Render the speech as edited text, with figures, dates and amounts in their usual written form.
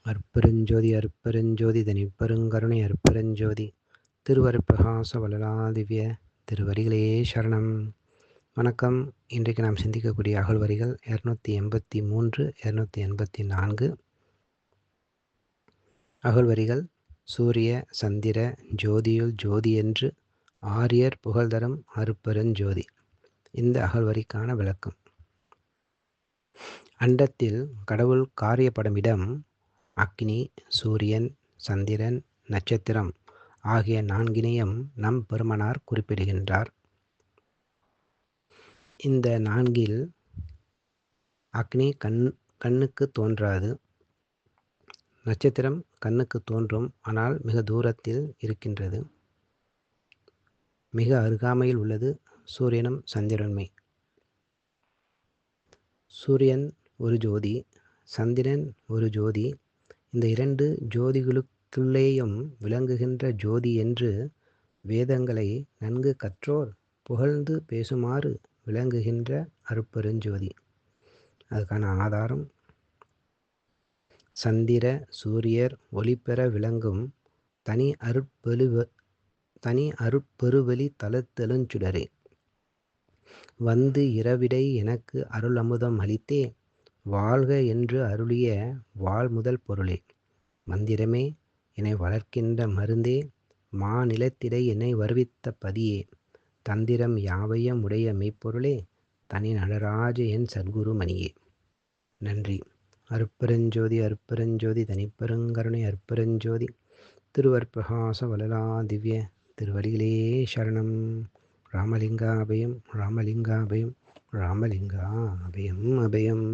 அருட்பெருஞ்சோதி அருட்பெருஞ்சோதி தனிப்பெருங்கருணை அருட்பெருஞ்சோதி திருவருட்பிரகாச வளலாதிவ்ய திருவடிகளே சரணம். வணக்கம். இன்றைக்கு நாம் சிந்திக்கக்கூடிய அகழ்வரிகள் 283 284 அகழ்வரிகள். சூரிய சந்திர ஜோதியுள் ஜோதி என்று ஆரியர் புகழ்தரும் அருட்பெருஞ்சோதி. இந்த அகழ்வரிக்கான விளக்கம். அண்டத்தில் கடவுள் காரியப்படமிடம் அக்னி, சூரியன், சந்திரன், நட்சத்திரம் ஆகிய நான்கினையும் நம் பெருமனார் குறிப்பிடுகின்றார். இந்த நான்கில் அக்னி கண்ணுக்கு தோன்றாது. நட்சத்திரம் கண்ணுக்கு தோன்றும், ஆனால் மிக தூரத்தில் இருக்கின்றது. மிக அருகாமையில் உள்ளது சூரியனும் சந்திரனுமே. சூரியன் ஒரு ஜோதி, சந்திரன் ஒரு ஜோதி. இந்த இரண்டு ஜோதிகளுக்குள்ளேயும் விளங்குகின்ற ஜோதி என்று வேதங்களை நன்கு கற்றோர் புகழ்ந்து பேசுமாறு விளங்குகின்ற அருட்பெருஞ்சோதி. அதுக்கான ஆதாரம் சந்திர சூரியர் ஒளிபெற விளங்கும் தனி அருட்பெருவெளி தலத்தெழுஞ்சுடரே, வந்து இரவிடை எனக்கு அருள் அமுதம் அளித்தே வாழ்க என்று அருளிய வாழ்முதல் பொருளே, மந்திரமே என்னை வளர்க்கின்ற மருந்தே, மாநிலத்திடை என்னை வருவித்த பதியே, தந்திரம் யாவையும் உடைய மெய்ப்பொருளே, தனி நடராஜ என் சத்குரு மணியே. நன்றி. அருட்பெருஞ்சோதி அருட்பெருஞ்சோதி தனிப்பெருங்கருணை அருட்பெருஞ்சோதி திருவருட்பிரகாச வளலா திவ்ய திருவடிகளே சரணம். ராமலிங்கா அபயம் ராமலிங்கா அபயம் ராமலிங்கா அபயம் அபயம்.